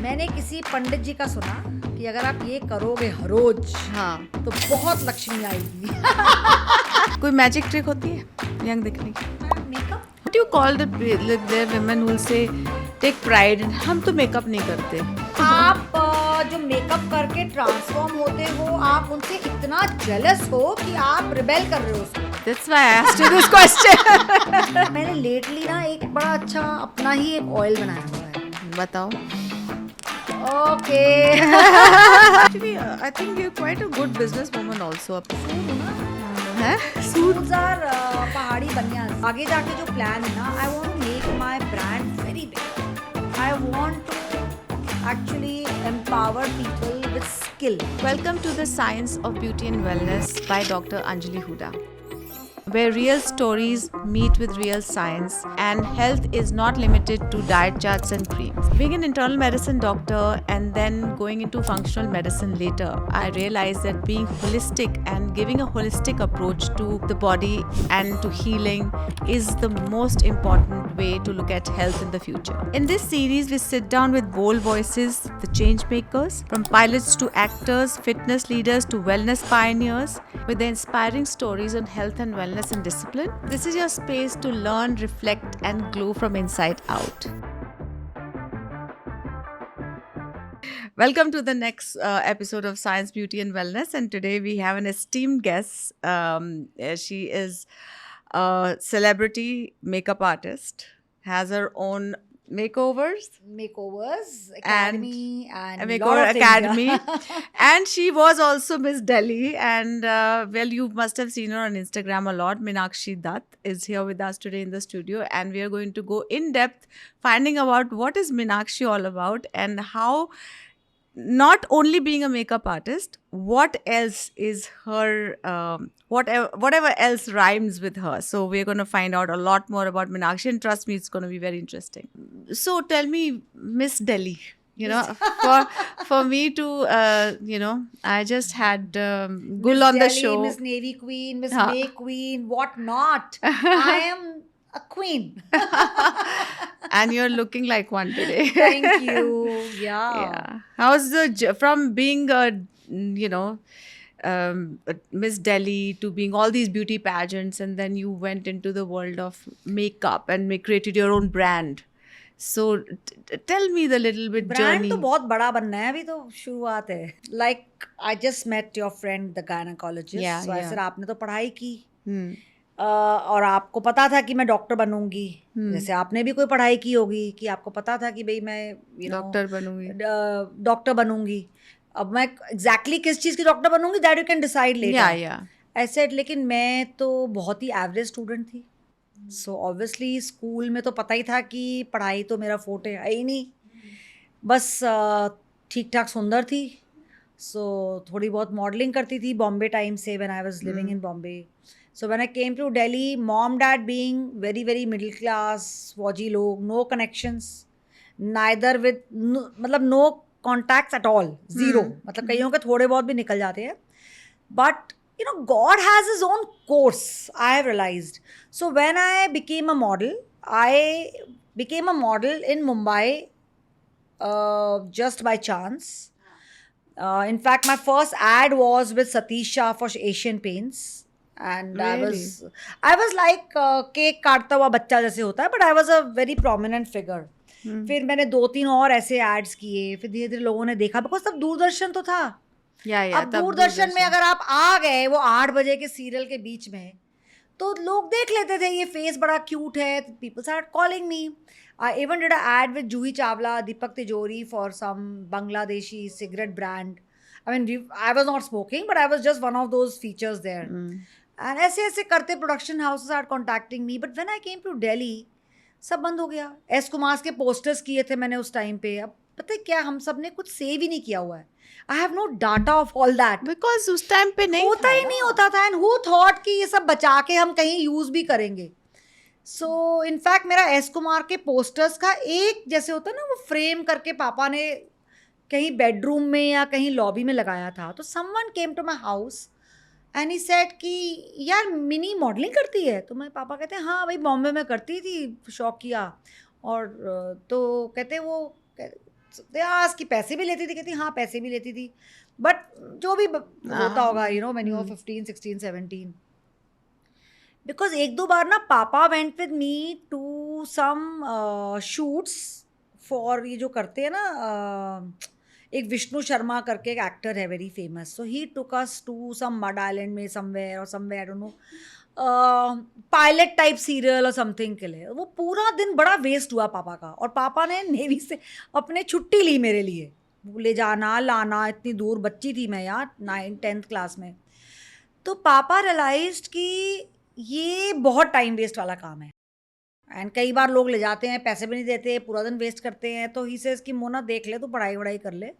मैंने किसी पंडित जी का सुना कि अगर आप ये करोगे हर रोज हाँ तो बहुत लक्ष्मी आएगी। कोई मैजिक ट्रिक होती है यंग दिखने की? Makeup What do you call the there women who will say take pride in हम तो मेकअप नहीं करते? आप जो मेकअप करके ट्रांसफॉर्म होते हो, आप उनसे इतना जेलस हो कि आप रिबेल कर रहे हो उसको। That's why I asked you this question. मैंने लेटली ना एक बड़ा अच्छा अपना ही एक ऑयल बनाया हुआ है। बताओ. Okay Actually, I think you're quite a good businesswoman also. हैं? सूट्स आर पहाड़ी बनियान। आगे जाके जो प्लान है ना, I want to make my brand very big. I want to actually empower people with skill. Welcome to the Science of Beauty and Wellness by Dr. Anjali Huda, where real stories meet with real science and health is not limited to diet charts and creams. Being an internal medicine doctor and then going into functional medicine later, I realized that being holistic and giving a holistic approach to the body and to healing is the most important way to look at health in the future. In this series, we sit down with bold voices, the change makers, from pilots to actors, fitness leaders to wellness pioneers, with their inspiring stories on health and wellness and discipline. This is your space to learn, reflect, and glow from inside out. Welcome to the next episode of Science, Beauty, and Wellness. And today we have an esteemed guest. She is a celebrity makeup artist, has her own makeovers academy and a lot makeover of things, academy. yeah. And she was also Miss Delhi. And well, you must have seen her on Instagram a lot. Meenakshi Dutt is here with us today in the studio, and we are going to go in depth finding out what is Meenakshi all about and how, not only being a makeup artist, what else is her, whatever else rhymes with her. So we're going to find out a lot more about Meenakshi, and trust me, it's going to be very interesting. So tell me, Miss Delhi, you know, for me to, I just had Gul Miss on the Delhi, show. Miss Navy Queen, Miss Huh. May Queen, what not. I am a queen. And you're looking like one today. Thank you. Yeah. How's from being a, Miss Delhi to being all these beauty pageants, and then you went into the world of makeup and created your own brand. So tell me the little bit brand journey. तो बहुत बड़ा बनना है, अभी तो शुरुआत है. Like I just met your friend the gynecologist. Yeah, so I yeah. said आपने तो पढ़ाई की. Hmm. और आपको पता था कि मैं डॉक्टर बनूंगी. जैसे आपने भी कोई पढ़ाई की होगी कि आपको पता था कि भाई मैं डॉक्टर बनूंगी. डॉक्टर बनूंगी. अब मैं एग्जैक्टली किस चीज़ की डॉक्टर बनूंगी that you can decide later. Yeah. ऐसे लेकिन मैं तो बहुत ही एवरेज स्टूडेंट थी. सो ऑब्वियसली स्कूल में तो पता ही था कि पढ़ाई तो मेरा फोटे है ही नहीं. बस ठीक ठाक सुंदर थी. सो थोड़ी बहुत मॉडलिंग करती थी बॉम्बे टाइम से when I was living in Bombay. So when I came to Delhi, mom, dad being very, very middle class, फौजी लोग, no connections, neither with, मतलब no contacts at all, zero. मतलब कईयों के थोड़े बहुत भी निकल जाते हैं. But God has His own course, I have realized. So when I became a model in Mumbai just by chance. In fact, my first ad was with Satish Shah for Asian Paints. And Really? I was like cake काटता हुआ बच्चा जैसे होता है, but I was a very prominent figure. फिर मैंने 2-3 और ऐसे एड्स किए. फिर धीरे धीरे लोगों ने देखा, बिकॉज तब दूरदर्शन तो था. अब दूरदर्शन में अगर आप आ गए वो 8 बजे के सीरियल के बीच में, तो लोग देख लेते थे ये फेस बड़ा क्यूट है. People start calling me. I even did an ad with Juhi Chawla, Deepak Tijori for some Bangladeshi cigarette brand. I mean, I was not smoking, but I was just one of those features there. And ऐसे करते production houses are contacting me. But when I came to Delhi सब बंद हो गया. S Kumar के posters किए थे मैंने उस टाइम पे. अब पता है क्या, हम सब ने कुछ सेव ही नहीं किया हुआ है. I have no data of all that, because उस टाइम पे नहीं होता ही नहीं होता था. एंड हु थॉट कि ये सब बचा के हम कहीं यूज भी करेंगे. सो इनफैक्ट मेरा एस कुमार के पोस्टर्स का एक जैसे होता है ना, वो फ्रेम करके पापा ने कहीं बेडरूम में या कहीं लॉबी में लगाया था. तो someone came to my house and he said कि यार मिनी मॉडलिंग करती है. तो मेरे पापा कहते हैं हाँ भाई बॉम्बे में करती थी, शौक किया. और तो कहते वो आज की पैसे भी लेती थी, कहती हाँ पैसे भी लेती थी, बट जो भी होता होगा you know when you are 15, 16, 17, because एक दो बार ना पापा went with me to some shoots for ये जो करते हैं ना एक विष्णु शर्मा करके एक एक्टर है very famous, so he took us to some mud island में समवेयर और somewhere I don't know pilot type serial और समथिंग के लिए। वो पूरा दिन बड़ा वेस्ट हुआ पापा का, और पापा ने नेवी से अपने छुट्टी ली मेरे लिए, ले जाना लाना, इतनी दूर बच्ची थी मैं यार 9th-10th क्लास में। तो पापा रियलाइज्ड कि ये बहुत टाइम वेस्ट वाला काम है, एंड कई बार लोग ले जाते हैं पैसे भी नहीं देते, पूरा दिन वेस्ट करते हैं, तो ही सेज कि मोना देख ले तो पढ़ाई वढ़ाई कर ले,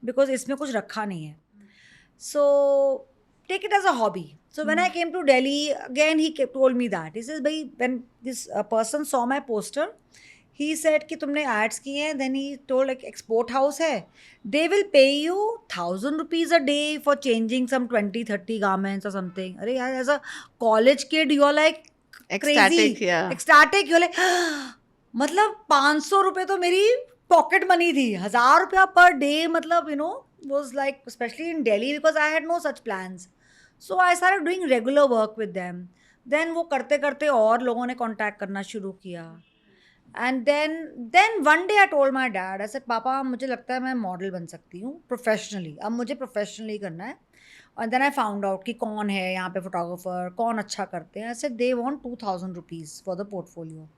बिकॉज इसमें कुछ रखा नहीं है, सो take it as a hobby. So when I came to Delhi, again he told me that. He says, bhai, when this person saw my poster, he said कि तुमने ads किए हैं, then he told like export house है, they will pay you 1,000 rupees a day for changing some 20-30 garments or something. अरे यार, as a college kid you are like crazy, ecstatic, you're like मतलब 500 रुपये तो मेरी pocket money थी, 1,000 रुपया per day, मतलब you know was like, especially in Delhi because I had no such plans. So I started doing regular work with them. Then वो करते करते और लोगों ने contact करना शुरू किया, and then one day I told my dad, I said पापा मुझे लगता है मैं मॉडल बन सकती हूँ प्रोफेशनली, अब मुझे प्रोफेशनली करना है। और then I found out कि कौन है यहाँ पे फोटोग्राफर, कौन अच्छा करते हैं। I said they want 2,000 rupees for the portfolio.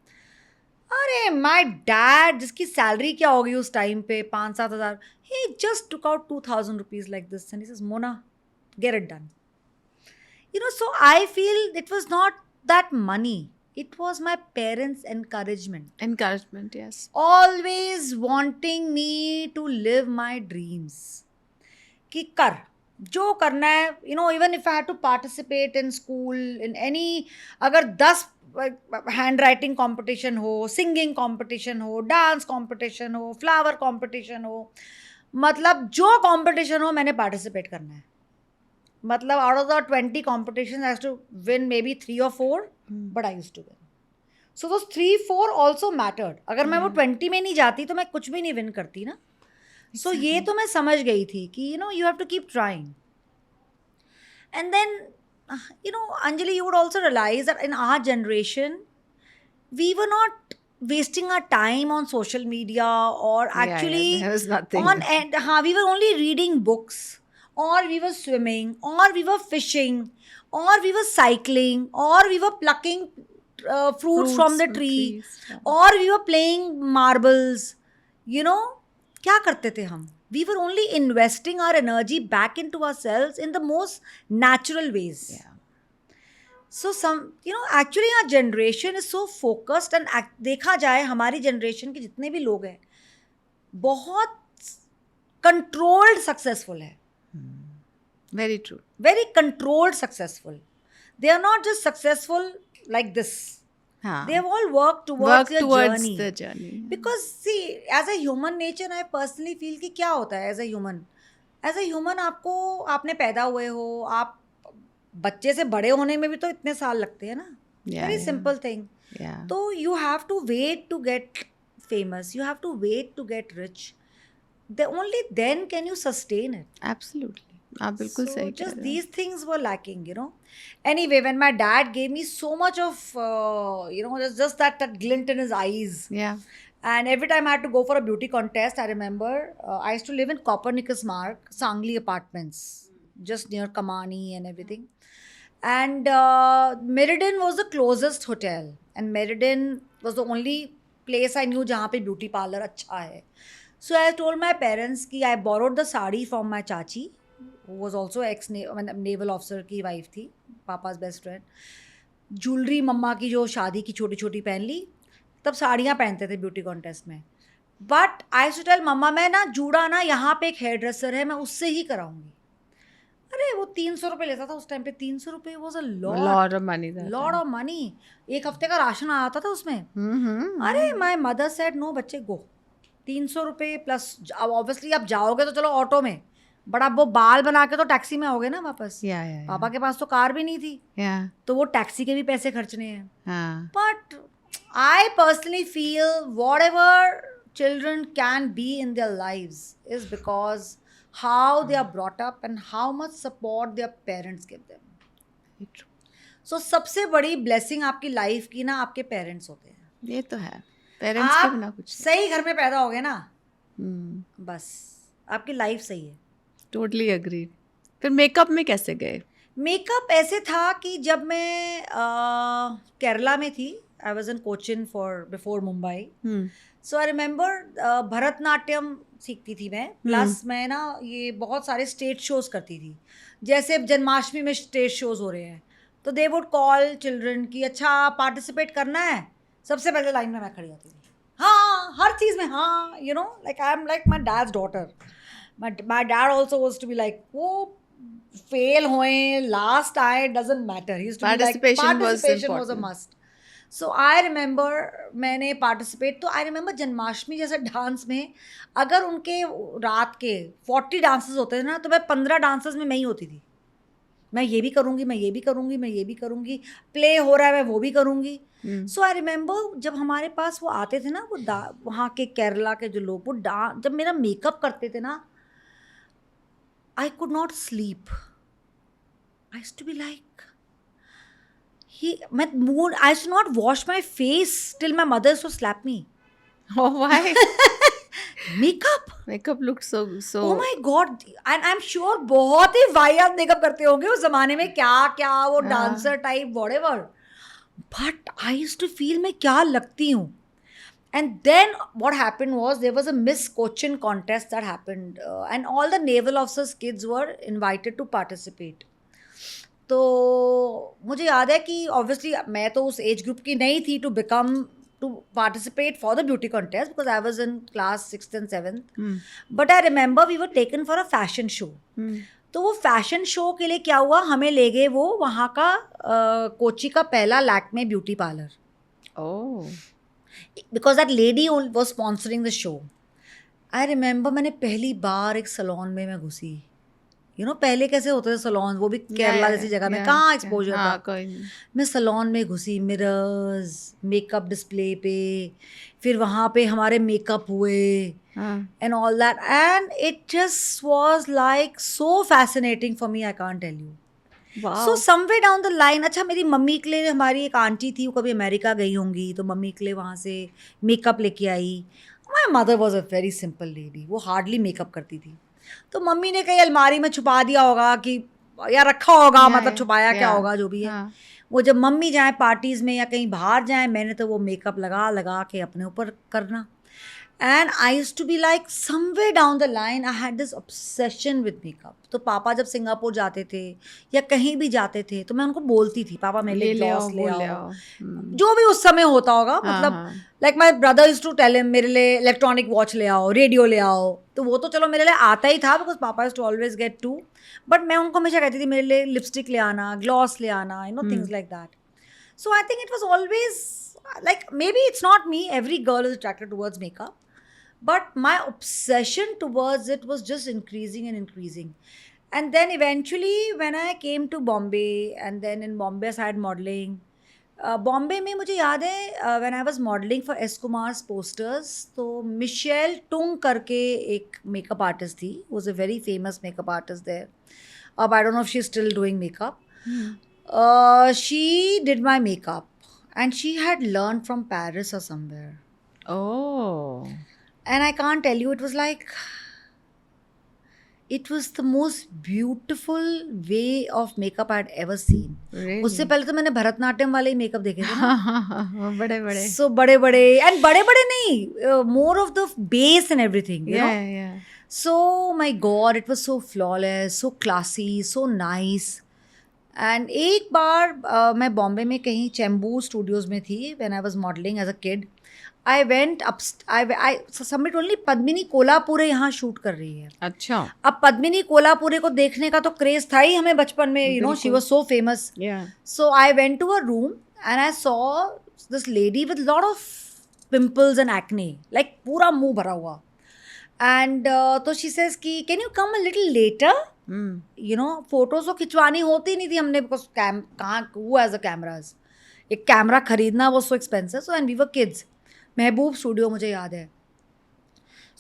अरे माई डैड जिसकी सैलरी क्या होगी उस टाइम पे 5-7 हज़ार, he just took out 2,000 rupees like this and he says, Mona, get it done. You know, so I feel it was not that money, it was my parents' encouragement. Encouragement, yes. Always wanting me to live my dreams. कि कर जो करना है, you know, even if I had to participate in school in any, अगर 10 hand writing competition हो, singing competition हो, dance competition हो, flower competition हो, मतलब जो कॉम्पिटिशन हो मैंने पार्टिसिपेट करना है। मतलब out of the 20 competition I have to win maybe 3 or 4, but I used to win. So those 3-4 also mattered. अगर मैं वो 20 में नहीं जाती तो मैं कुछ भी नहीं विन करती ना। सो ये तो मैं समझ गई थी कि you know you have to keep trying. And then you know, Anjali, you would also realize that in our generation, we were not wasting our time on social media or actually there was nothing. we were only reading books, or we were swimming, or we were fishing, or we were cycling, or we were plucking fruits from the tree, or we were playing marbles. You know, क्या करते थे हम? We were only investing our energy back into ourselves in the most natural ways. Yeah. So you know, actually our generation is so focused, and देखा जाए हमारी generation के जितने भी लोग हैं बहुत controlled successful है. Very true. Very controlled successful. They are not just successful like this. They have all worked towards the journey. Because see, as a human nature, I personally feel कि क्या होता है as a human आपको, आपने पैदा हुए हो, आप बच्चे से बड़े होने में भी तो इतने साल लगते हैं ना. Very simple thing. तो you have to wait to get famous. You have to wait to get rich. Only then can you sustain it. Absolutely. आप बिल्कुल सही कह रहे हो. Just these things were lacking, you know. Anyway, when my dad gave me so much of, you know, just that glint in his eyes. Yeah. And every time I had to go for a beauty contest, I remember I used to live in Copernicus Mark, Sangli Apartments, just near Kamani and everything. And Meriden was the closest hotel. And Meriden was the only place I knew जहाँ पे beauty parlor अच्छा है. So I told my parents कि I borrowed the sari from my chachi, who was also ex-naval officer की wife थी, पापा's best friend. Jewellery मम्मा की जो शादी की छोटी छोटी पहन ली, तब साड़ियाँ पहनते थे ब्यूटी कॉन्टेस्ट में. बट आई टू टेल मम्मा, मैं ना जूड़ा ना यहाँ पे एक हेयर ड्रेसर है, मैं उससे ही कराऊंगी. अरे वो 300 रुपये लेता था उस टाइम पे. 300 रुपये was a lot of money. एक हफ्ते का राशन आता था उसमें. अरे माई मदर सेड नो बच्चे गो, 300 रुपये प्लस. अब ऑब्वियसली आप जाओगे तो चलो ऑटो में, बट आप वो बाल बना के तो टैक्सी में आओगे ना वापस. पापा के पास तो कार भी नहीं थी, तो वो टैक्सी के भी पैसे खर्चने हैं. But I personally feel whatever children can be in their lives is because how they are brought up and how much support their parents give them. So सबसे बड़ी blessing आपकी लाइफ की ना आपके पेरेंट्स होते हैं. ये तो है, पेरेंट्स के बिना कुछ नहीं. सही घर में पैदा हो गए ना, बस आपकी लाइफ सही है. Totally agree. फिर मेकअप में कैसे गए? मेकअप ऐसे था कि जब मैं केरला में थी, I was in Cochin for before Mumbai. So I remember Bharatanatyam सीखती थी मैं, प्लस मैं ना ये बहुत सारे स्टेज शोज करती थी. जैसे जन्माष्टमी में स्टेज शोज हो रहे हैं तो दे वुड कॉल चिल्ड्रन कि अच्छा पार्टिसिपेट करना है. सबसे पहले लाइन में मैं खड़ी होती थी. हाँ, हर चीज़ में हाँ, you know, like I am like my dad's daughter. My dad also was to be like, वो फेल हुए लास्ट आए doesn't matter, participation was a must. So I remember मैंने पार्टिसिपेट, तो आई रिमेंबर जन्माष्टमी जैसे डांस में अगर उनके रात के 40 डांसेस होते थे ना, तो मैं 15 डांसेस में मैं ही होती थी. मैं ये भी करूँगी, मैं ये भी करूँगी, मैं ये भी करूँगी, प्ले हो रहा है मैं वो भी करूँगी. सो आई रिमेंबर जब हमारे पास वो आते थे ना, वो वहाँ के केरला के जो लोग, वो जब मेरा मेकअप करते थे ना, I could not sleep. I used to be like, I used to not wash my face till my mother used to slap me. Oh, why? Makeup looked so. Oh my God. And I'm sure बहुत ही वाहियात makeup करते होंगे उस जमाने में, क्या वो dancer type whatever. But I used to feel मैं क्या लगती हूँ. And then what happened was there was a Miss Cochin contest that happened and all the naval officers kids were invited to participate. तो मुझे याद है कि obviously मैं तो उस age group की नहीं थी to participate for the beauty contest because I was in class 6th and 7th. But I remember we were taken for a fashion show. तो वो फैशन शो के लिए क्या हुआ, हमें ले गए वो वहाँ का कोची का पहला Lakme beauty parlour. Oh. Because that lady was sponsoring the show. I remember मैंने पहली बार एक सलोन में मैं घुसी. You know पहले कैसे होते थे सलोन, वो भी केरला जैसी जगह में, कहाँ एक्सपोजर था. मैं सलोन में घुसी, मिरर्स, मेकअप डिस्प्ले पे, फिर वहाँ पे हमारे मेकअप हुए and all that, and it just was like so fascinating for me, I can't tell you. Wow. So somewhere down the line, अच्छा मेरी मम्मी के लिए, हमारी एक आंटी थी वो कभी अमेरिका गई होंगी तो मम्मी के लिए वहाँ से मेकअप लेके आई. My mother was a very simple lady, वो हार्डली मेकअप करती थी. तो मम्मी ने कहीं अलमारी में छुपा दिया होगा कि या रखा होगा, मतलब छुपाया क्या होगा जो भी है. वो जब मम्मी जाए पार्टीज़ में या कहीं बाहर जाए, मैंने तो वो मेकअप लगा के अपने ऊपर करना. And I used to be like, somewhere down the line I had this obsession with makeup. तो पापा जब सिंगापुर जाते थे या कहीं भी जाते थे तो मैं उनको बोलती थी, पापा मेरे लिए ग्लॉस ले आओ, जो भी उस समय होता होगा. मतलब like my brother used to tell him मेरे लिए इलेक्ट्रॉनिक वॉच ले आओ, रेडियो ले आओ. तो वो तो चलो मेरे लिए आता ही था बिकॉज पापा used to always get to. But मैं उनको हमेशा कहती थी मेरे लिए लिपस्टिक ले आना, ग्लॉस ले आना, you know, things like that. So I think it was always like, maybe it's not me, every girl is attracted towards makeup, but my obsession towards it was just increasing and increasing. And then eventually when I came to Bombay, and then in Bombay I started modeling. Bombay में मुझे याद है when I was modeling for S. Kumar's posters, तो Michelle Tung करके एक makeup artist थी, was a very famous makeup artist there. I don't know if she's still doing makeup. She did my makeup. And she had learned from Paris or somewhere. Oh. And I can't tell you, it was like, it was the most beautiful way of makeup I had ever seen. Really? उससे पहले तो मैंने भरतनाट्यम वाले ही makeup देखे थे ना. बड़े-बड़े. So बड़े-बड़े, and बड़े-बड़े नहीं, more of the base and everything, you know. Yeah. So my God, it was so flawless, so classy, so nice. And एक बार मैं बॉम्बे में कहीं चैम्बू स्टूडियोज़ में थी when I was modelling as a kid. I went up, I submit only Padmini Kolhapure यहाँ shoot कर रही है. अच्छा. अब पद्मिनी कोल्हापुरे को देखने का तो क्रेज था ही हमें बचपन में, you know, she was so famous. So I went to a room and I saw this lady with lot of pimples and acne, like पूरा मुंह भरा हुआ. एंड तो शी सेज कि can you come a little later, you know. Photos तो खिंचवानी होती नहीं थी हमने बिकॉज कहाँ हु हैज़ द कैमराज. एक कैमरा खरीदना was so expensive. So and we were kids. Mehboob studio मुझे याद है.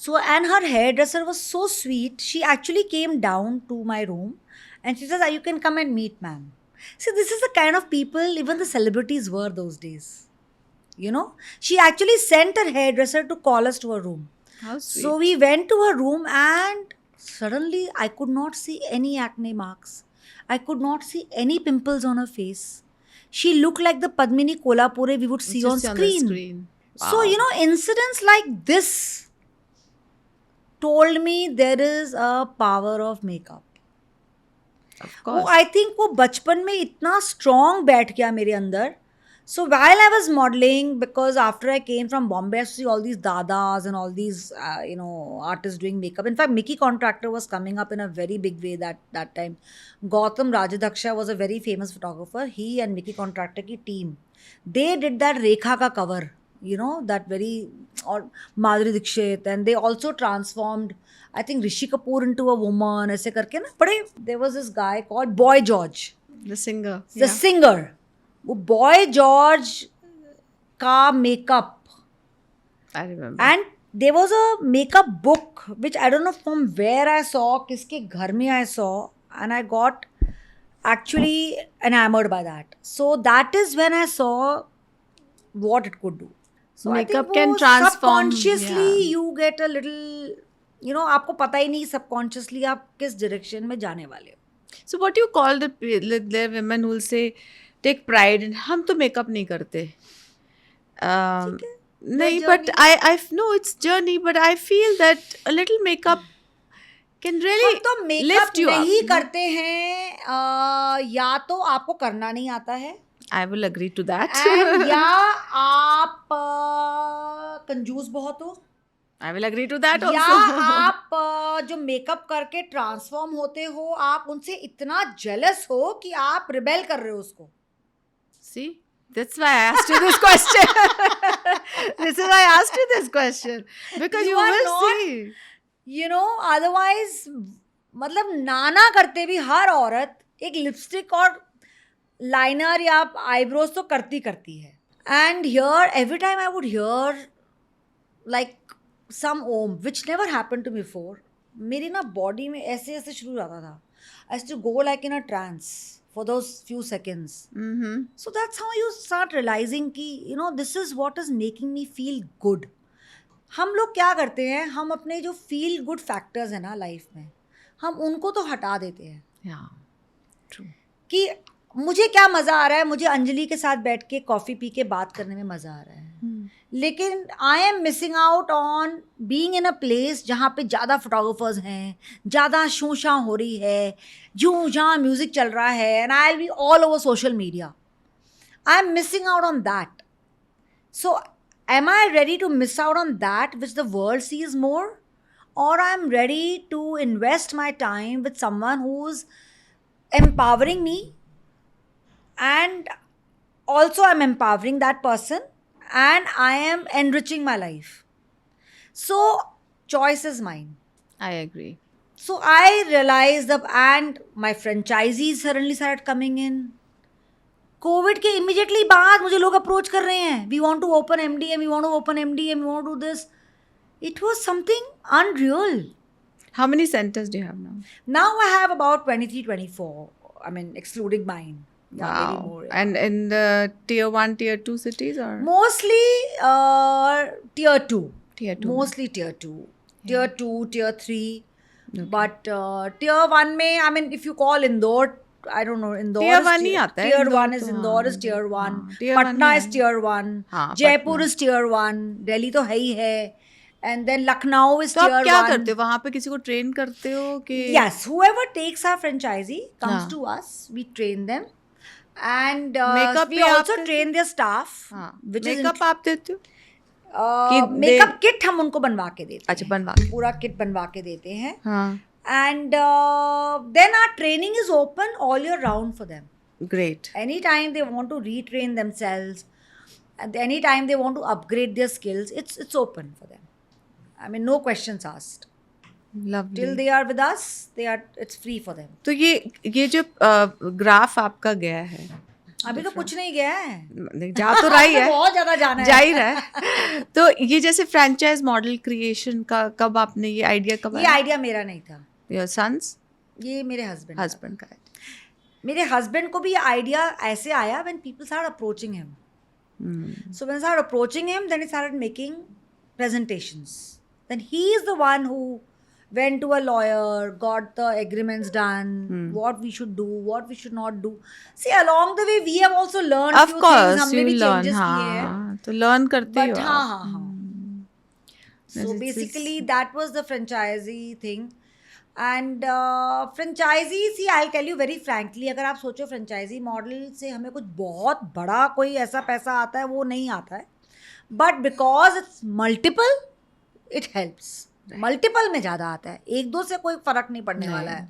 So and her hairdresser was so sweet. She actually came down to my room and she says, "You can come and meet, ma'am." See, this is the kind of people even the celebrities were those days. You know, she actually sent her hairdresser to call us to her room. How sweet. So we went to her room and suddenly I could not see any acne marks. I could not see any pimples on her face. She looked like the Padmini Kolhapure we would see on Just screen. Wow. So, you know, incidents like this told me there is a power of makeup. Of वो course. I think वो बचपन में इतना strong बैठ गया मेरे अंदर. So while I was modeling, because after I came from Bombay, I used to see all these dadas and all these, artists doing makeup. In fact, Mickey Contractor was coming up in a very big way that time. Gautam Rajadaksha was a very famous photographer. He and Mickey Contractor ki team, they did that Rekha ka cover, that very, or Madhuri Dixit, and they also transformed, I think, Rishi Kapoor into a woman, ऐसे करके ना. बड़े, there was this guy called Boy George. The singer. The singer. वो Boy George का makeup. I remember. And there was a makeup book which I don't know from where I saw, किसके घर में I saw, and I got actually enamored by that. So that is when I saw what it could do. So I Makeup think can वो transform, subconsciously yeah. you get a little, आपको पता ही नहीं subconsciously आप किस direction में जाने वाले हो. So what do you call the women who will say take pride in हम तो मेकअप नहीं करते. नहीं, but I know it's journey, but I feel that a little makeup can really हम तो मेकअप lift you नहीं up. करते हैं, या तो आपको करना नहीं आता है, I will agree to that. and या आप कंजूस बहुत हो, I will agree to that या also. आप जो मेकअप करके ट्रांसफॉर्म होते हो, आप उनसे इतना जेलस हो कि आप रिबेल कर रहे हो उसको. See, that's why I asked you this question. This is why I asked you this question, because you are will not- see. Otherwise मतलब नाना करते भी हर औरत एक लिपस्टिक और लाइनर या आईब्रोज तो करती है. And here every time I would hear like some om which never happened to me before. मेरी ना बॉडी में ऐसे ऐसे शुरू हो जाता था. I used to go like in a trance for those few seconds. Mm-hmm. So that's how you start realizing कि this is what is making me feel good. हम लोग क्या करते हैं, हम अपने जो feel good factors हैं ना लाइफ में, हम उनको तो हटा देते हैं. Yeah, true. कि मुझे क्या मज़ा आ रहा है, मुझे अंजलि के साथ बैठ के कॉफ़ी पी के बात करने में मज़ा आ रहा है. लेकिन आई am missing out on being in a place जहाँ पे ज़्यादा फोटोग्राफर्स हैं, ज़्यादा शूशा हो रही है, जूँ जहाँ म्यूज़िक चल रहा है, and I will be all over social media. I am missing out on that. So am I ready to miss out on that which the world sees more, और I am ready to invest my time with someone who is empowering me, and also I'm empowering that person, and I am enriching my life. So choice is mine. I agree. So I realized that, and my franchisees suddenly started coming in. Covid के immediately बाद मुझे लोग approach कर रहे हैं, we want to open MDM, we want to open MDM, we want to do this. It was something unreal. How many centers do you have now? Now I have about 23, 24. I mean, excluding mine. Yeah, maybe Wow. more, yeah. And in the tier 1, tier 2 cities, or Mostly tier 2. tier 2? Mostly tier 2. Tier 2, tier 3. But tier 1 में, I mean, if you call Indore, I don't know, Indore Tier is 1 ही आता है, Tier Indore 1 is तो Indore हाँ, is tier 1. हाँ, tier 1 Patna he is है. tier 1. हाँ, Jaipur Patna. is tier 1. Delhi तो है ही है. And then Lucknow is तो tier 1. आप क्या करते हो वहाँ पे, किसी को ट्रेन करते हो कि? Yes, whoever takes our franchisee comes हाँ. to us, we train them, and Makeup we भी आप also देते train their staff. हाँ. which is मेकअप आप देते हो? मेकअप किट हम उनको बनवा के देते अच्छा, हैं. बनवा के. पूरा किट बनवा के देते हैं. हाँ. And then our training is open all year round for them. Great. Anytime they want to retrain themselves, and anytime they want to upgrade their skills, it's open for them. I mean, no questions asked. Lovely. Till they are with us, it's free for them. तो ये जो graph आपका गया है, अभी तो कुछ नहीं गया है, जा तो रही है, बहुत ज्यादा जाना जा है। ही रहा है। तो ये जैसे फ्रेंचाइज मॉडल क्रिएशन का कब आपने ये आइडिया कब ये आइडिया मेरा नहीं था, योर सन्स ये मेरे हस्बैंड हस्बैंड का मेरे हस्बैंड को भी ये आइडिया ऐसे आया when people started approaching him. So when I started approaching him, then he started making presentations. Then he is the one who went to a lawyer, got the agreements done, what we should do, what we should not do. See, along the way, we have also learned of few course things. हमने you भी learn, changes किए हैं. हाँ तो learn करते But हो हाँ आप। हाँ हाँ. So Yes, basically, that was the franchisee thing. And franchisee, see, I'll tell you very frankly, अगर आप सोचो franchisee model से हमें कुछ बहुत बड़ा कोई ऐसा पैसा आता है, वो नहीं आता है. But because it's multiple, it helps. Multiple में ज़्यादा आता है, एक दो से कोई फर्क नहीं पड़ने वाला है.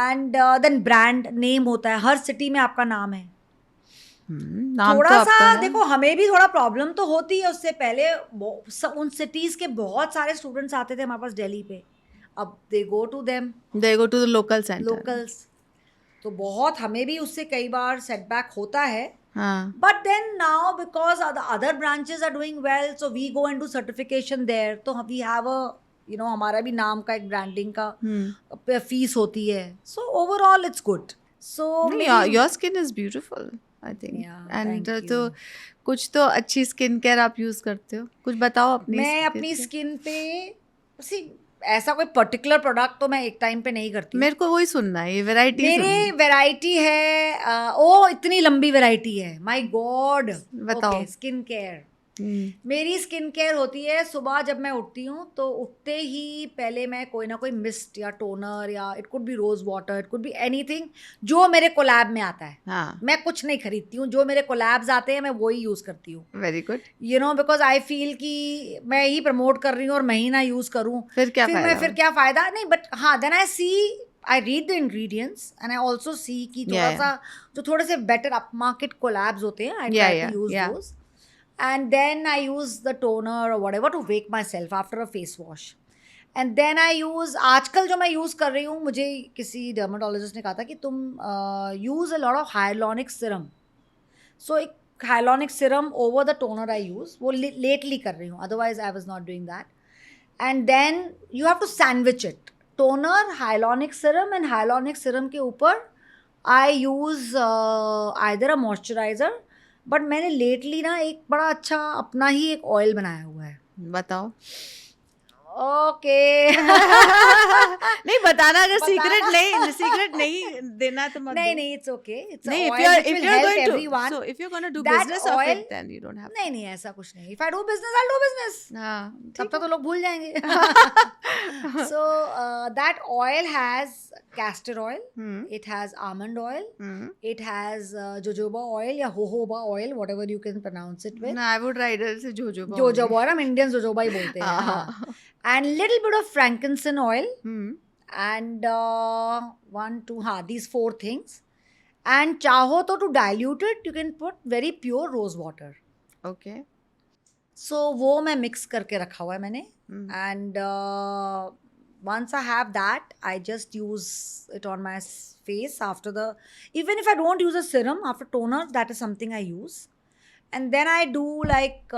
And then brand name होता है, हर सिटी में आपका नाम है. नाम थोड़ा तो आपका सा है। देखो, हमें भी थोड़ा प्रॉब्लम तो होती है. उससे पहले उन सिटीज के बहुत सारे स्टूडेंट्स आते थे हमारे पास दिल्ली पे. अब they go to them, they go to the local center, locals, तो बहुत हमें भी उससे कई बार सेटबैक होता है. हाँ but then now because other branches are doing well, so we go into certification there. तो वी हैव अ हमारा भी नाम का एक ब्रांडिंग का फीस होती है. So overall it's good. So your skin is beautiful I think. Yeah, and thank तो you. कुछ तो अच्छी स्किन केयर आप यूज करते हो, कुछ बताओ अपनी मैं skin अपनी care। स्किन पे सी ऐसा कोई पर्टिकुलर प्रोडक्ट तो मैं एक टाइम पे नहीं करती. मेरे को वही सुनना है, ये वैरायटी मेरे वैरायटी है, ओ इतनी लंबी वैरायटी है, माय गॉड. बताओ। स्किन केयर, मेरी स्किन केयर होती है सुबह जब मैं उठती हूँ तो उठते ही पहले मैं कोई ना कोई मिस्ट या टोनर या it could be rose water, it could be anything जो मेरे कोलैब में आता है. हाँ मैं कुछ नहीं खरीदती हूँ, जो मेरे कोलैब्स आते हैं मैं वही यूज़ करती हूँ. Very good. Because I feel कि मैं ही प्रमोट कर रही हूँ और मैं ही ना यूज़ करूँ, फिर क्या फायदा? फिर क्या फ़ायदा नहीं. बट हाँ, then I see, I read the ingredients and I also see कि थोड़ा सा जो थोड़े से बेटर अप मार्केट कोलैब्स होते हैं, I try to use those. And then I use the toner or whatever to wake myself after a face wash. And then I use, आजकल जो मैं यूज़ कर रही हूँ, मुझे किसी डर्माटोलॉजिस्ट ने कहा था कि तुम use a lot of hyaluronic serum. So एक hyaluronic serum over the toner I use, वो lately कर रही हूँ, otherwise I was not doing that. And then you have to sandwich it. Toner, hyaluronic serum and hyaluronic serum के ऊपर I use either a moisturizer. But मैंने lately ना एक बड़ा अच्छा अपना ही एक ऑयल बनाया हुआ है. बताओ। ओके नहीं बताना, अगर सीक्रेट नहीं देना तो मत नहीं दो। नहीं, इट्स ओके. नहीं, if you're going to do business of it, then you don't have to. नहीं ऐसा कुछ नहीं. If I do business I do business. हाँ तब तक तो लोग भूल जाएंगे. So that oil has castor oil, it has almond oil, it has jojoba oil या jojoba oil, whatever you can pronounce it with. No, I would rather say jojoba. jojoba oil, हम Indians jojoba ही बोलते हैं. हाँ. And little bit of frankincense oil, and 1, 2, these 4 things. And चाहो तो to dilute it, you can put very pure rose water. Okay. So वो मैं mix करके रखा हुआ है मैंने. And once I have that, I just use it on my face after even if I don't use a serum, after toner, that is something I use. And then I do like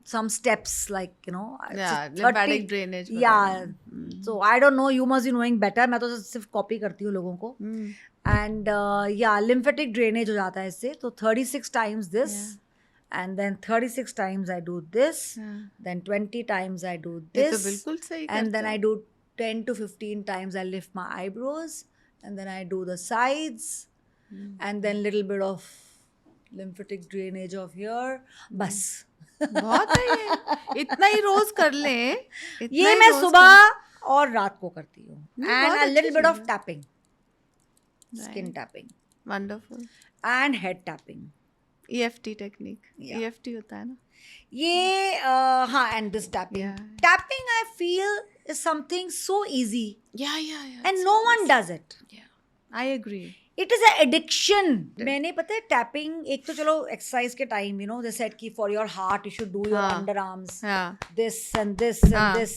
some steps, like lymphatic drainage. Yeah. So I don't know, you must be knowing better. मैं तो सिर्फ copy करती हूँ लोगों को. And lymphatic drainage हो जाता है इससे. तो 36 times this. And then 36 times I do this, then 20 times I do this, तो बिल्कुल सही and then I do 10 to 15 times I lift my eyebrows, and then I do the sides, and then little bit of lymphatic drainage of here. बस. बहुत है ये, इतना ही रोज कर ले. ये मैं सुबह और रात को करती हूँ. And a little bit of tapping, skin tapping. Wonderful. And head tapping. EFT technique. EFT होता है ना ये. हाँ, and this tapping. Tapping I feel is something so easy. Yeah. And no one does it. Yeah, I agree. It is addiction. मैंने पता है tapping, एक तो चलो एक्सरसाइज के टाइम दे सेड कि for your heart you should do your under arms, this and this and this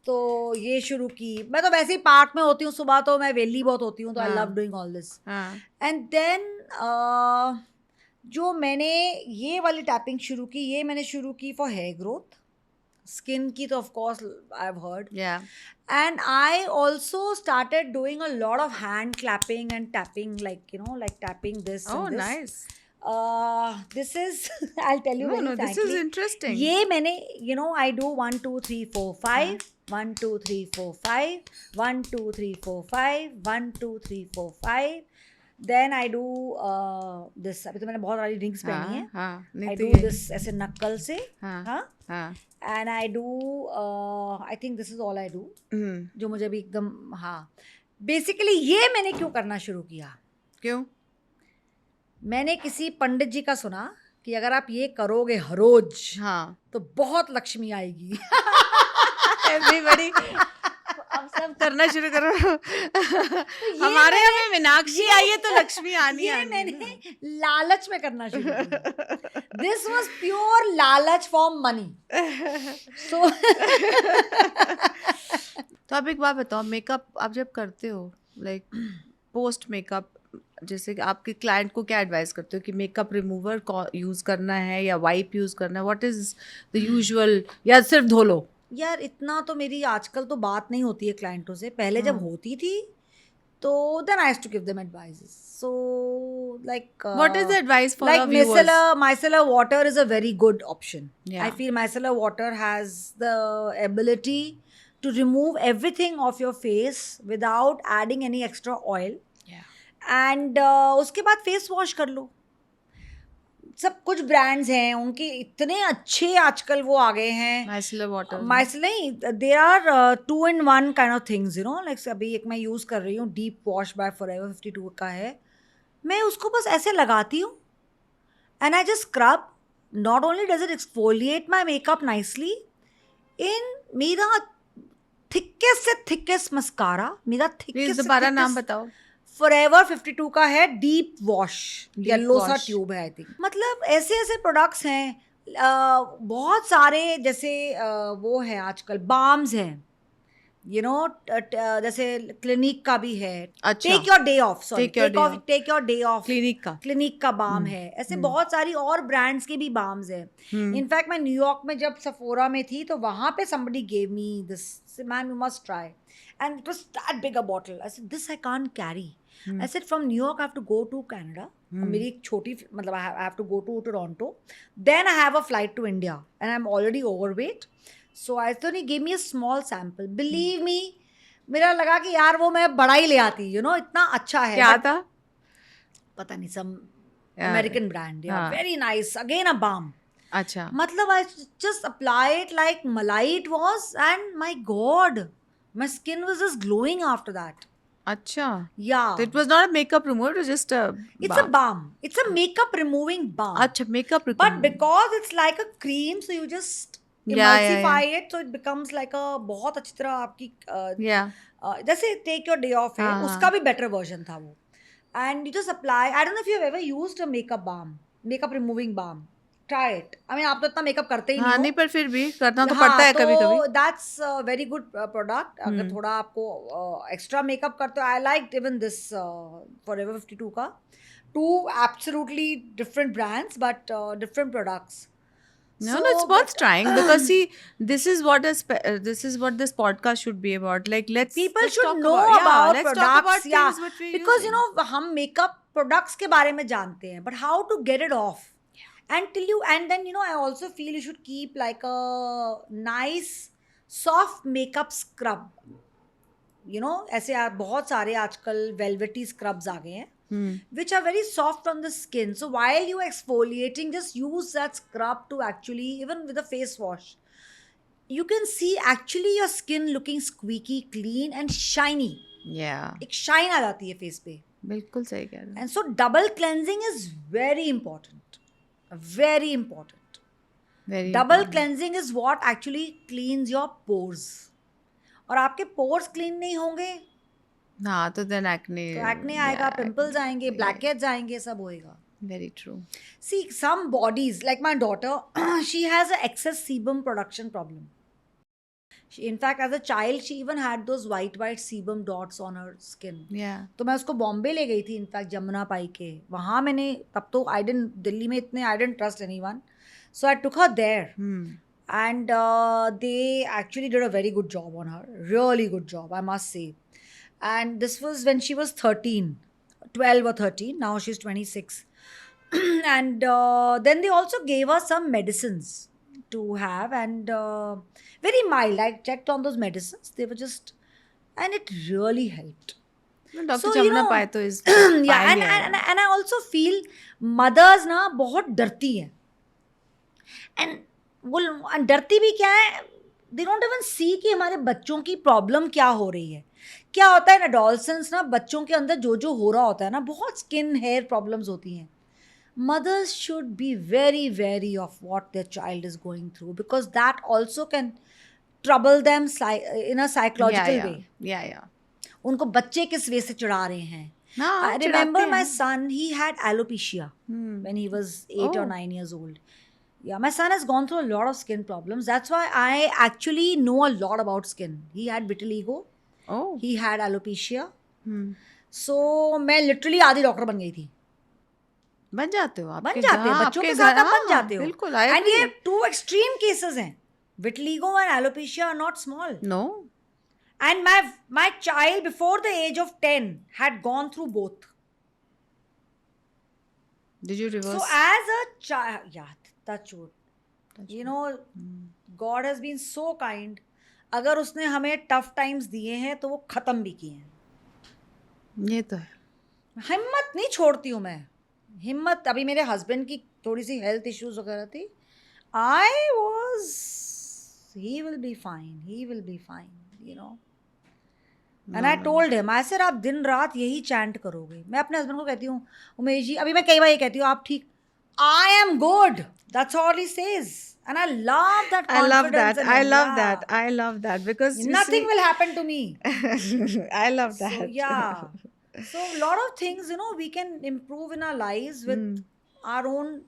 तो ये शुरू की. मैं तो वैसे ही पार्क में होती हूँ सुबह, तो मैं वेली बहुत होती हूँ, तो I love doing all this. And then जो मैंने ये वाली टैपिंग शुरू की, ये मैंने शुरू की फॉर हेयर ग्रोथ. स्किन की तो of course I've heard. Yeah. And I also started doing a lot of hand clapping and tapping, like like tapping this Oh, and this. nice. This is I'll tell you very frankly. This is interesting. ये मैंने I do 1 2 3 4 5 1 2 3 4 5 1 2 3 4 5 1 2 3 4 5. Then I do this. अभी तो मैंने बहुत सारी rings पहनी है. I do this ऐसे नक्कल से. And I do I think this is all I do. जो मुझे भी एकदम बेसिकली ये मैंने क्यों करना शुरू किया? क्यों? मैंने किसी पंडित जी का सुना कि अगर आप ये करोगे हर रोज तो बहुत लक्ष्मी आएगी. Everybody अब सब करना शुरू करो. हमारे यहाँ में मीनाक्षी आई है तो लक्ष्मी आनी है. मैंने लालच में करना शुरू किया. दिस वाज प्योर लालच फॉर मनी. सो तो आप एक बात बताओ, मेकअप आप जब करते हो, लाइक पोस्ट मेकअप, जैसे कि आपके क्लाइंट को क्या एडवाइस करते हो कि मेकअप रिमूवर यूज़ करना है या वाइप यूज़ करना है? व्हाट इज़ द यूजुअल, या सिर्फ धो लो? यार इतना तो मेरी आजकल तो बात नहीं होती है क्लाइंटों से. पहले जब होती थी तो then I used to give them advices. So like what is the advice for like our viewers? micellar water is a very good option. Yeah. I feel micellar water has the ability to remove everything off your face without adding any extra oil. Yeah. And उसके बाद face wash कर लो. सब कुछ brands हैं उनके इतने अच्छे आजकल वो आ गए हैं. Micellar water. Micellar नहीं, there are 2-in-1 kind of things, like अभी एक मैं यूज़ कर रही हूँ, डीप वॉश बाय फॉरएवर 52 का है. मैं उसको बस ऐसे लगाती हूँ and I just scrub. Not only does it exfoliate my makeup nicely, in मेरा thickest से thickest mascara, मेरा thickest से दोबारा नाम thickest बताओ. फॉरएवर 52 का है डीप वॉश, येलो सा wash. ट्यूब है आई थिंक. मतलब ऐसे ऐसे प्रोडक्ट्स हैं बहुत सारे. जैसे वो है आजकल बाम्स हैं, जैसे क्लिनिक का भी है. Take your day off, sorry take your day off, clinic का बाम है. ऐसे बहुत सारी और ब्रांड्स के भी बाम्स हैं. इनफैक्ट मैं न्यूयॉर्क में जब सफोरा में थी तो वहाँ पे somebody gave me this, ma'am you must try. And it was that big a bottle. I said, this I can't carry. I said, from New York I have to go to Canada. मेरी एक छोटी मतलब I have to go to Toronto. Then I have a flight to India and I'm already overweight. So I thought he gave me a small sample. Believe me, मेरा लगा कि यार वो मैं बड़ा ही ले आती, इतना अच्छा है. क्या था? पता नहीं, some American brand. Yeah, very nice. Again a balm. अच्छा. मतलब I just apply it like malai it was, and my God, my skin was just glowing after that. अच्छा. Yeah. So it was not a makeup remover, it was just a It's a balm. It's a makeup removing balm. अच्छा, makeup remover. But because it's like a cream, so you just emulsify it, so it becomes like a बहुत अच्छी तरह आपकी जैसे take your day off है, उसका भी better version था वो. And you just apply. I don't know if you've ever used a makeup balm, makeup removing balm. Try it. I mean, आप तो इतना मेकअप करते ही नहीं हो. नहीं, पर फिर भी करना तो पड़ता है कभी-कभी. That's a very good product. अगर थोड़ा आपको extra makeup करते हो, I liked even this Forever 52 का. 2 absolutely different brands, but different products. No, it's worth trying because see, this is what this podcast should be about. Like, people should know about products. Yeah, because हम makeup products के बारे में जानते हैं, but how to get it off. And then I also feel you should keep like a nice soft makeup scrub. ऐसे बहुत सारे आजकल velvety scrubs आ गए हैं, which are very soft on the skin. So while you are exfoliating, just use that scrub to actually, even with a face wash, you can see actually your skin looking squeaky, clean and shiny. Yeah. एक shine आ जाती है face पे. बिल्कुल सही कह रहे हो. And so double cleansing is very important. Very important. Double cleansing is what actually cleans your pores. और आपके pores clean नहीं होंगे हाँ, तो then acne. तो एक्ने आएगा, पिंपल्स आएंगे, ब्लैकहेड्स आएंगे, सब होएगा. Very true. See, some bodies, like my daughter, she has an excess sebum production problem. In fact, as a child, she even had those white sebum dots on her skin. Yeah. तो मैं उसको बॉम्बे ले गई थी, in fact Jamuna पाई के. वहाँ मैंने तब तो दिल्ली में इतने I didn't trust anyone, so I took her there. And they actually did a very good job on her, really good job, I must say. And this was when she was 12 or 13. Now she's 26. And then they also gave her some medicines to have, and very mild. I checked on those medicines. They were just, and it really helped. Dr. So, Jamna Pai to is yeah, and I also feel mothers ना बहुत डरती हैं. And वो डरती भी क्या है, they don't even see कि हमारे बच्चों की प्रॉब्लम क्या हो रही है. क्या होता है एडोलसेंस ना, बच्चों के अंदर जो जो हो रहा होता है ना, बहुत स्किन हेयर प्रॉब्लम्स होती हैं. Mothers should be very wary of what their child is going through, because that also can trouble them in a psychological way. Yeah. उनको बच्चे किस वे से चिढ़ा रहे हैं. हाँ, I remember my son, he had alopecia when he was 8 or 9 years old. Yeah, my son has gone through a lot of skin problems. That's why I actually know a lot about skin. He had vitiligo. Oh. He had alopecia. So मैं literally आधी doctor बन गई थी. बन जाते हो आप, बन जाते हो बच्चों के साथ, आप बन जाते हो. बिल्कुल. And ये 2 extreme cases हैं. Vitiligo and alopecia are not small. No. And my child before the age of 10 had gone through both. Did you reverse? So as a child, yeah, touch wood. You know, God has been so kind. अगर उसने हमें tough times दिए हैं तो वो खत्म भी किए हैं. ये तो है. हिम्मत नहीं छोड़ती हूँ मैं. हिम्मत, अभी मेरे हस्बैंड की थोड़ी सी हेल्थ इश्यूज वगैरह थी. he will be fine, you know. And I told him, I said आप दिन रात यही चैंट करोगे. मैं अपने हस्बैंड को कहती हूँ, उमेश जी, अभी मैं कई बार ये कहती हूँ, आप ठीक, I am good. That's all he says. And I love that confidence. I love that because nothing will happen to me. I love that. So, yeah. So a lot of things, you know, we can improve in our lives with our own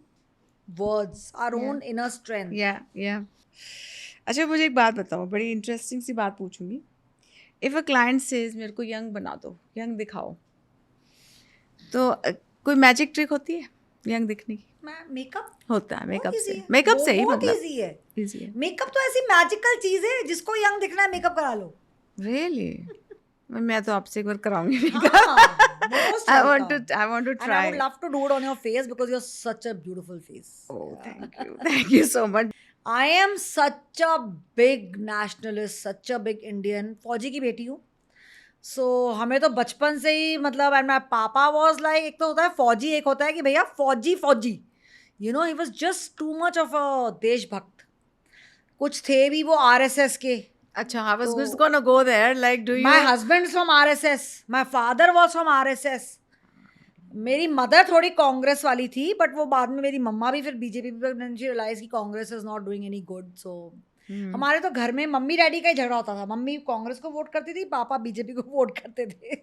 words, our own inner strength. Yeah. अच्छा, मुझे एक बात बताओ, बड़ी interesting सी बात पूछूंगी. If a client says मेरे को यंग बना दो, यंग दिखाओ, तो कोई मैजिक ट्रिक होती है यंग दिखने की? मेकअप होता है. मेकअप से ही मतलब इजी है. मेकअप तो ऐसी मैजिकल चीज है, जिसको यंग दिखना है मेकअप करा लो. Really? मैं तो आपसे एक बार कराऊंगी. I want to try. And I would love to do it on your face because you're such a beautiful face. Oh, thank you so much. I am such a big nationalist, such a big Indian. फौजी की बेटी हूँ. So हमें तो बचपन से ही मतलब, and my papa was like, एक तो होता है फौजी, एक होता है कि भैया फौजी. You know, he was just too much of a देशभक्त. कुछ थे भी वो RSS के. अच्छा, I was just gonna go there. Like, do you? My husband's from RSS. My father was from RSS. मेरी मदर थोड़ी कांग्रेस वाली थी, बट वो बाद में मेरी मम्मा भी फिर बीजेपी पे रियलाइज की Congress is not doing any good. So हमारे तो घर में मम्मी डैडी का ही झगड़ा होता था. मम्मी कांग्रेस को वोट करती थी, पापा बीजेपी को वोट करते थे.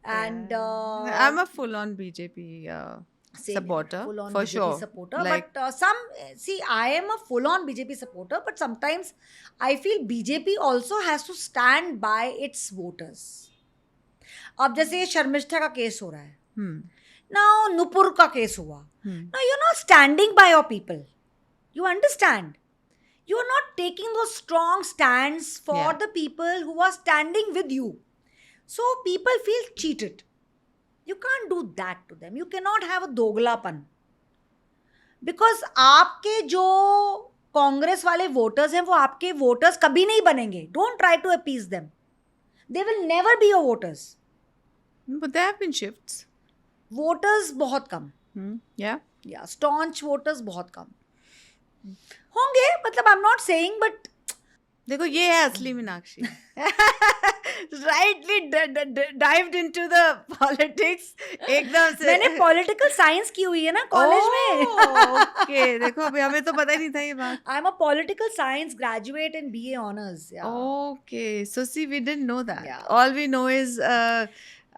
And I am a full on BJP supporter, for BJP sure supporter, like, but I am a full on BJP supporter, but sometimes I feel BJP also has to stand by its voters. अब जैसे ये शर्मिष्ठा का case हो रहा है, now Nupur का case हुआ, now you're not standing by your people. You understand? You are not taking those strong stands for the people who are standing with you. So people feel cheated. You can't do that to them. You cannot have a दोगलापन. Because आपके जो कांग्रेस वाले voters हैं, वो आपके voters कभी नहीं बनेंगे. Don't try to appease them. They will never be your voters. But there have been shifts. Voters बहुत कम. Yeah, staunch voters बहुत कम होंगे. मतलब I'm not saying, but देखो ये है असली Meenakshi. Rightly dived into the politics. एकदम से. मैंने पॉलिटिकल साइंस की हुई है ना कॉलेज में. ओके, देखो अभी हमें तो पता ही नहीं था ये बात. I am a political science graduate in BA honours. Okay, so see, we didn't know that. Yeah. All we know is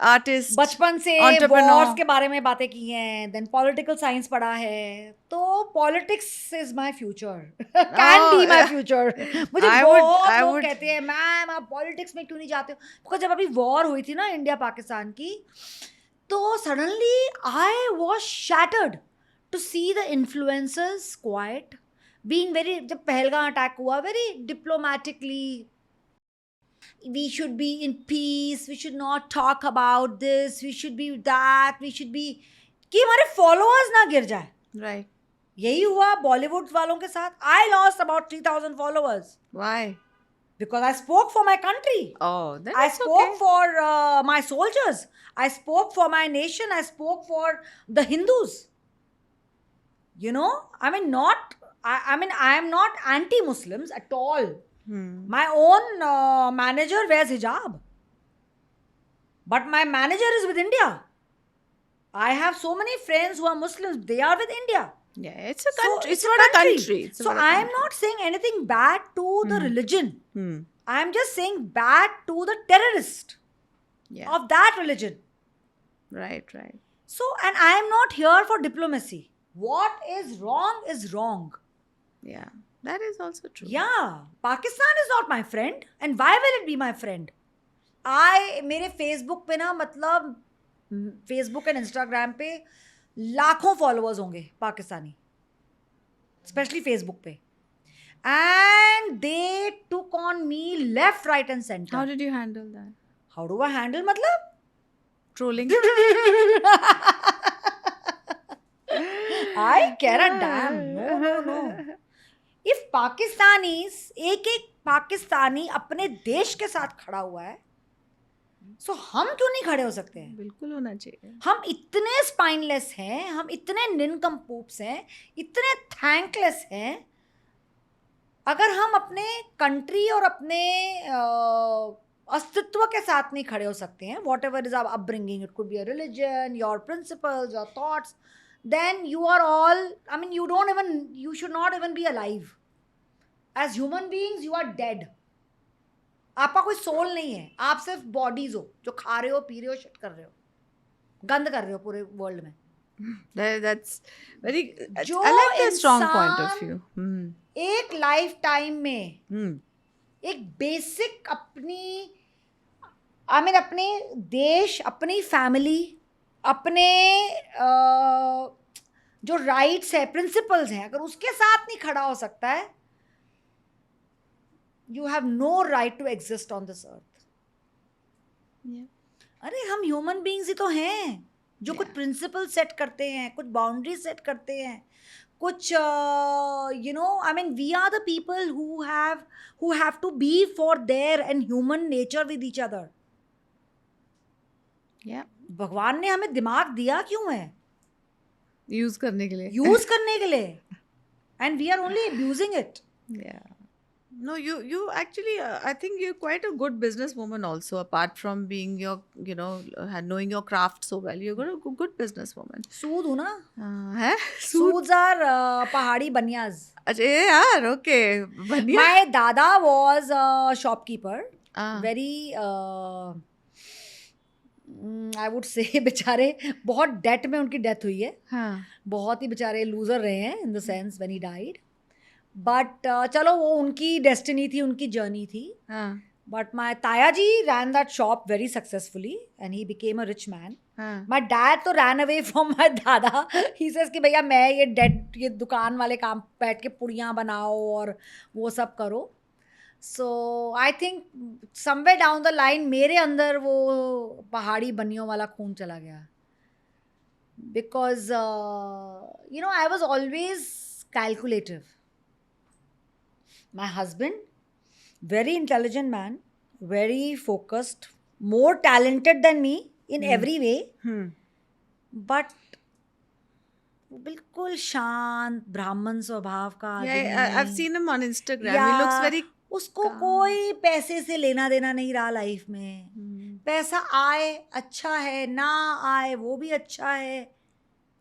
artist, बचपन से entrepreneur. वॉर्स के बारे में बातें की हैं, देन पॉलिटिकल साइंस पढ़ा है, तो politics is my future, can be my future. मुझे बहुत लोग कहते हैं मैम आप पॉलिटिक्स में क्यों नहीं जाते हो, बिकॉज जब अभी वॉर हुई थी ना इंडिया पाकिस्तान की, तो suddenly I was shattered to see the influencers quite being very, जब पहलगाम अटैक हुआ, very diplomatically, we should be in peace, we should not talk about this, we should be that, we should be, कि हमारे followers ना गिर जाए. Right. यही हुआ बॉलीवुड वालों के साथ. I lost about 3,000 followers. Why? Because I spoke for my country. Oh, then I it's spoke okay. for my soldiers. I spoke for my nation. I spoke for the Hindus. You know, I mean, I am not anti-Muslims at all. My own manager wears hijab, but my manager is with India. I have so many friends who are Muslims. They are with India. Yeah, it's a country. It's not a country. So I am not saying anything bad to the religion. I am just saying bad to the terrorist of that religion. Right. So, and I am not here for diplomacy. What is wrong. Yeah. That is also true. Yeah, Pakistan is not my friend, and why will it be my friend? मेरे Facebook पे ना, मतलब Facebook and Instagram पे लाखों followers होंगे Pakistani, especially Facebook पे, and they took on me left, right and center. How did you handle that? How do I handle, मतलब Trolling. I care a damn. No. If Pakistanis, एक पाकिस्तानी अपने देश के साथ खड़ा हुआ है, सो हम क्यों नहीं खड़े हो सकते हैं? बिल्कुल होना चाहिए. हम इतने स्पाइनलेस हैं, हम इतने निनकम्पूप्स हैं, इतने थैंकलेस हैं. अगर हम अपने कंट्री और अपने अस्तित्व के साथ नहीं खड़े हो सकते हैं, whatever is our upbringing, it could be a religion, your principles, your thoughts, then you are all, I mean, you should not even be alive. As human beings, you are dead. आपका कोई soul नहीं है, आप सिर्फ bodies हो जो खा रहे हो, पी रहे हो, शिट कर रहे हो, गंद कर रहे हो पूरे वर्ल्ड में. That's very, I like the strong point of view. एक लाइफ टाइम में एक बेसिक अपनी, अपने देश, अपनी फैमिली, अपने जो राइट्स है, प्रिंसिपल्स हैं, अगर उसके साथ नहीं खड़ा हो सकता है, you have no right to exist on this earth. अरे हम ह्यूमन बीइंग्स ही तो हैं जो कुछ प्रिंसिपल सेट करते हैं, कुछ बाउंड्री सेट करते हैं, कुछ we are the people who have to be for there and human nature with each other. भगवान ने हमें दिमाग दिया क्यों है? यूज करने के लिए. And we are only abusing it. Yeah. No, you actually, I think you're quite a good businesswoman also, apart from being knowing your craft so well. You're a good businesswoman. सूद हूँ ना? है? Suits are पहाड़ी बनियाज. अच्छा यार, okay. बनिया. My dada was a shopkeeper. Very I would say बेचारे बहुत date में उनकी डेथ हुई है. हाँ. बहुत ही बेचारे लूजर रहे हैं in the sense when he died. But चलो वो उनकी डेस्टिनी थी, उनकी जर्नी थी. बट माई ताया जी ran that shop very successfully and he became a rich man. My dad तो ran away from my दादा. He says कि भैया मैं ये दुकान वाले काम बैठ के पुड़ियाँ बनाओ और वो सब करो. So I think somewhere down the line मेरे अंदर वो पहाड़ी बनियों वाला खून चला गया. Because I was always calculative. My husband, very intelligent man, very focused, more talented than me in every way. But बिल्कुल शांत ब्राह्मण स्वभाव का. I've seen him on Instagram. He looks very उसको कोई पैसे से लेना देना नहीं रहा लाइफ में। पैसा आए अच्छा है, ना आए वो भी अच्छा है।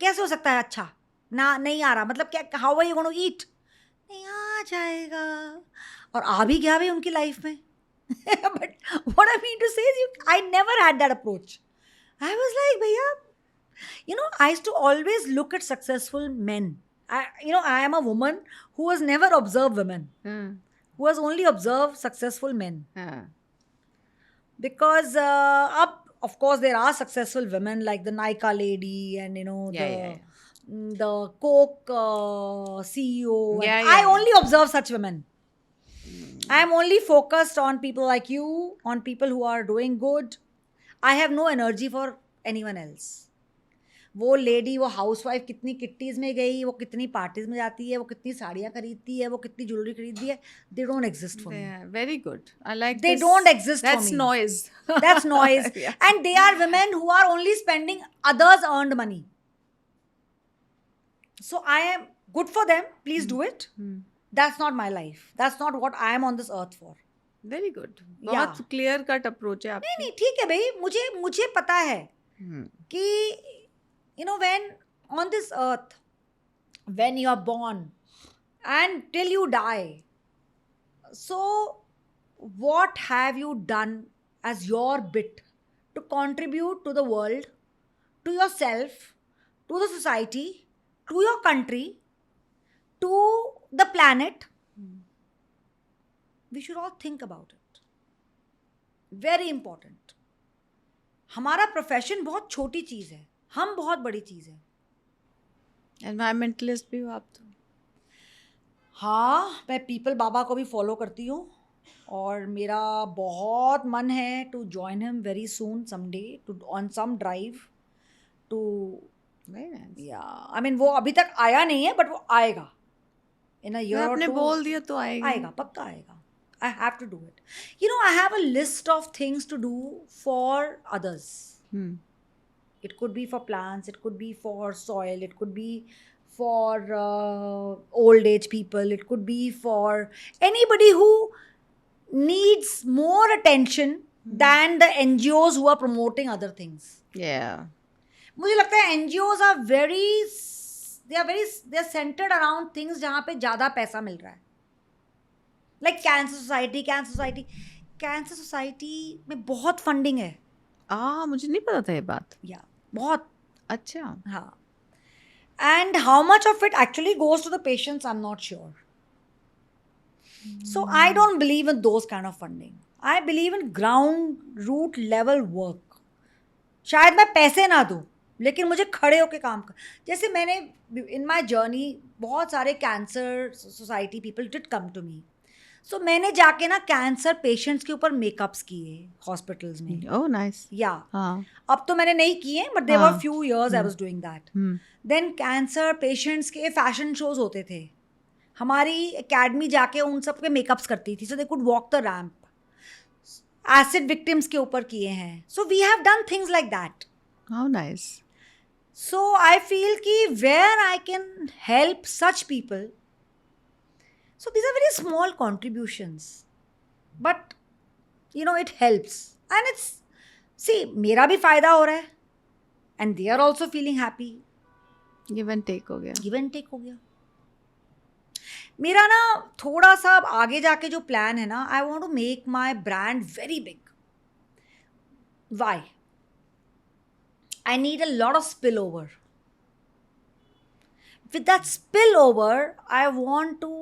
कैसे हो सकता है अच्छा ना, नहीं आ रहा मतलब क्या, how are you going to eat? नहीं आ जाएगा, और आ भी गया भी उनकी लाइफ में। But what I mean to say is I never had that approach. I was like भैया, you know, I used to always look at successful men. I am a woman who has never observed women, who has only observed successful men. Because of course there are successful women like the Nykaa lady, and you know, the Coke CEO. I only observe such women. I am only focused on people like you, on people who are doing good. I have no energy for anyone else. वो lady, वो housewife कितनी किट्टीज में गई, वो कितनी parties में जाती है, वो कितनी साड़ियाँ खरीदती है, वो कितनी ज्वेलरी खरीदती है, they don't exist for me. Very good. I like they this. don't exist That's for me. noise. That's noise. Yeah. And they are women who are only spending others earned money. So I am good for them, please do it. That's not my life. That's not what I am on this earth for. Very good. बहुत clear cut approach है आपकी। नहीं ठीक है भाई, मुझे पता है कि you know, when on this earth, when you are born and till you die, so what have you done as your bit to contribute to the world, to yourself, to the society, to your country, to the planet? We should all think about it. Very important. हमारा profession बहुत छोटी चीज है, हम बहुत बड़ी चीज है। एनवायरमेंटलिस्ट भी हो आप तो? हाँ, मैं पीपल बाबा को भी फॉलो करती हूँ, और मेरा बहुत मन है to join him very soon someday, to on some drive to, या आई मीन वो अभी तक आया नहीं है बट वो आएगा इन अ ईयर। आपने बोल दिया तो आएगा, पक्का आएगा। I have to do it. You know, I have a list of things to do for others. It could be for plants, it could be for soil, it could be for old age people, it could be for anybody who needs more attention than the NGOs who are promoting other things. Yeah. मुझे लगता है NGOs are they are centered around things जहाँ पे ज़्यादा पैसा मिल रहा है। Like cancer society में बहुत फंडिंग है। मुझे नहीं पता था ये बात। या बहुत अच्छा। हाँ, and how much of it actually goes to the patients, I am not sure. So I don't believe in those kind of funding. I believe in ground root level work. शायद मैं पैसे ना दूँ, लेकिन मुझे खड़े होकर काम कर। जैसे मैंने इन माई जर्नी बहुत सारे cancer society people did come to me, so मैंने जाके ना कैंसर पेशेंट्स के ऊपर मेकअप्स किए हॉस्पिटल्स में। Oh nice. या अब तो मैंने नहीं किए, but there were few years I was doing that. Then cancer patients के फैशन शोज होते थे, हमारी एकेडमी जाके उन सब के मेकअप्स करती थी, so they could walk the ramp. Acid victims के ऊपर किए हैं, so we have done things like that. How nice. So I feel कि where I can help such people, so these are very small contributions, but you know, it helps, and it's, see, मेरा भी फायदा हो रहा है, and they are also feeling happy. Give and take हो गया। मेरा ना थोड़ा सा अब आगे जाके जो प्लान है ना, I want to make my brand very big. Why? I need a lot of spillover. With that spillover, I want to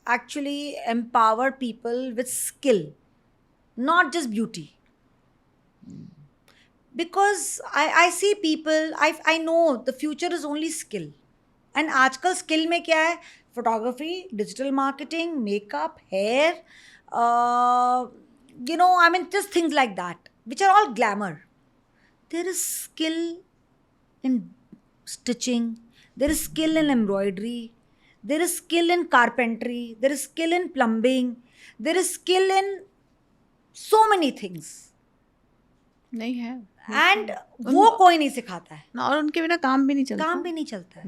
actually empower people with skill, not just beauty. Because I see people, I know the future is only skill, and आजकल skill में क्या है? Photography, digital marketing, makeup, hair, you know, I mean, just things like that, which are all glamour. There is skill in stitching, there is skill in embroidery, there is skill in carpentry, there is skill in plumbing, there is skill in so many things. नहीं है, and वो कोई नहीं सिखाता है, और उनके बिना काम भी नहीं चलता। है।